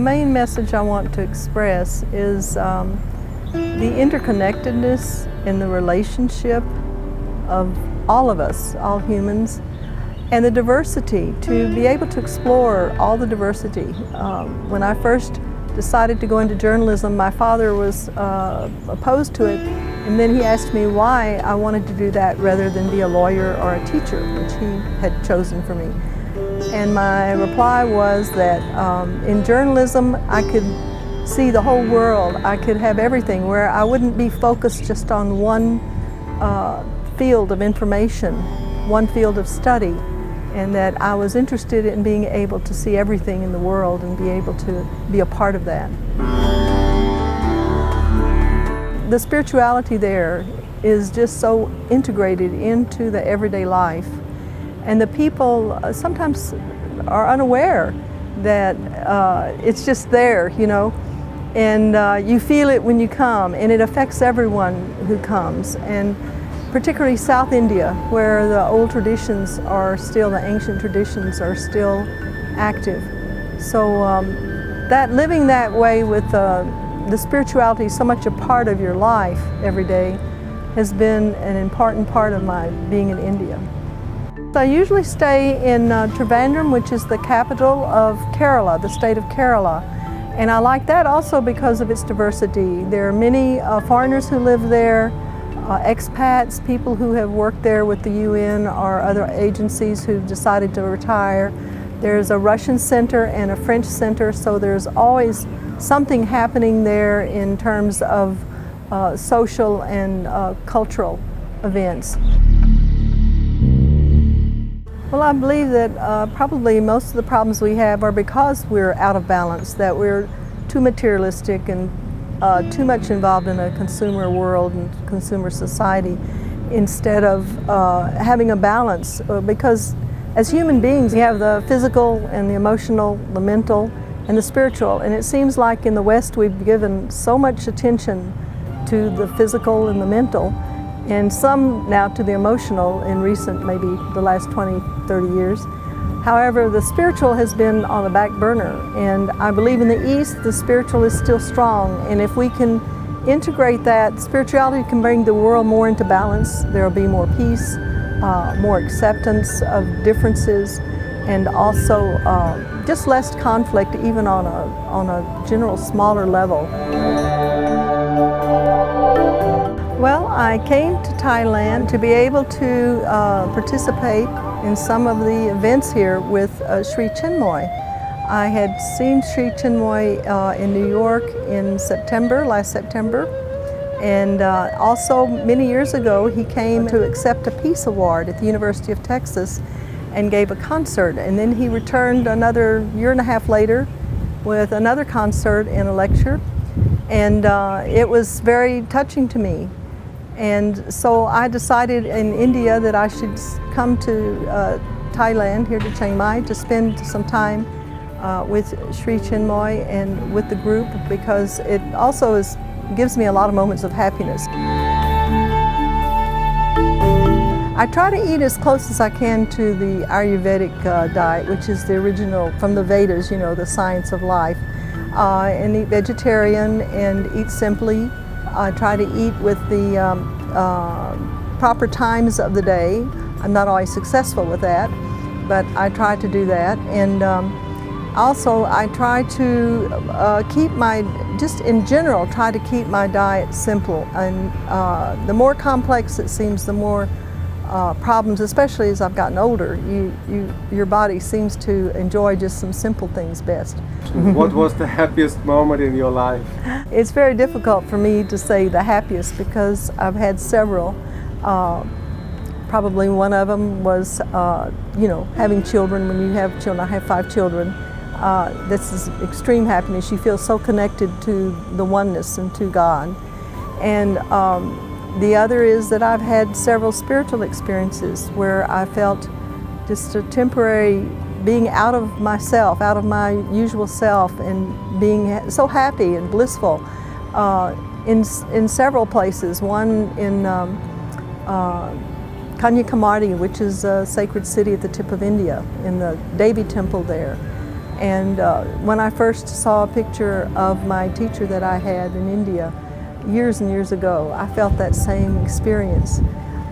main message I want to express is the interconnectedness in the relationship of all of us, all humans, and the diversity, to be able to explore all the diversity. When I first decided to go into journalism, my father was opposed to it, and then he asked me why I wanted to do that rather than be a lawyer or a teacher, which he had chosen for me. And my reply was that in journalism I could see the whole world. I could have everything, where I wouldn't be focused just on one field of information, one field of study, and that I was interested in being able to see everything in the world and be able to be a part of that. The spirituality there is just so integrated into the everyday life, and the people sometimes are unaware that it's just there, you know, and you feel it when you come, and it affects everyone who comes, and particularly South India, where the old traditions are still, the ancient traditions are still active. So that living that way with the spirituality so much a part of your life every day has been an important part of my being in India. I usually stay in Trivandrum, which is the capital of Kerala, the state of Kerala. And I like that also because of its diversity. There are many foreigners who live there, expats, people who have worked there with the UN or other agencies who've decided to retire. There's a Russian center and a French center, so there's always something happening there in terms of social and cultural events. Well, I believe that probably most of the problems we have are because we're out of balance, that we're too materialistic and too much involved in a consumer world and consumer society, instead of having a balance. Because as human beings, we have the physical and the emotional, the mental and the spiritual. And it seems like in the West we've given so much attention to the physical and the mental, and some now to the emotional in recent, maybe the last 20, 30 years. However, the spiritual has been on the back burner, and I believe in the East the spiritual is still strong, and if we can integrate that, spirituality can bring the world more into balance. There will be more peace, more acceptance of differences, and also just less conflict, even on a general smaller level. Well, I came to Thailand to be able to participate in some of the events here with Sri Chinmoy. I had seen Sri Chinmoy in New York in September, last September, and also many years ago he came to accept a Peace Award at the University of Texas and gave a concert, and then he returned another year and a half later with another concert and a lecture, and it was very touching to me. And so I decided in India that I should come to Thailand, here to Chiang Mai, to spend some time with Sri Chinmoy and with the group, because it also gives me a lot of moments of happiness. I try to eat as close as I can to the Ayurvedic diet, which is the original from the Vedas, you know, the science of life, and eat vegetarian and eat simply. I try to eat with the proper times of the day. I'm not always successful with that, but I try to do that. And also I try to just in general, try to keep my diet simple. And the more complex it seems, the more problems, especially as I've gotten older, your body seems to enjoy just some simple things best. What was the happiest moment in your life? It's very difficult for me to say the happiest because I've had several. Probably one of them was, you know, having children. When you have children, I have 5 children. This is extreme happiness. You feel so connected to the oneness and to God. And the other is that I've had several spiritual experiences where I felt just a temporary being out of myself, out of my usual self, and being so happy and blissful in several places. One in Kanyakumari, which is a sacred city at the tip of India, in the Devi temple there. And when I first saw a picture of my teacher that I had in India years and years ago, I felt that same experience.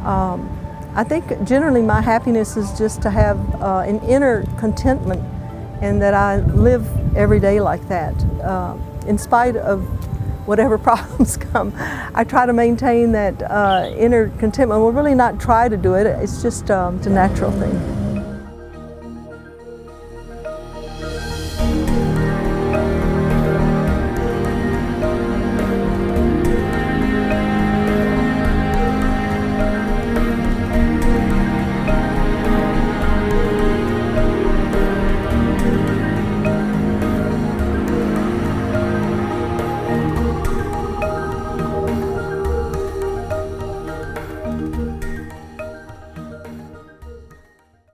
I think generally my happiness is just to have an inner contentment, and that I live every day like that. In spite of whatever problems come, I try to maintain that inner contentment. Well, really not try to do it, it's just a natural thing.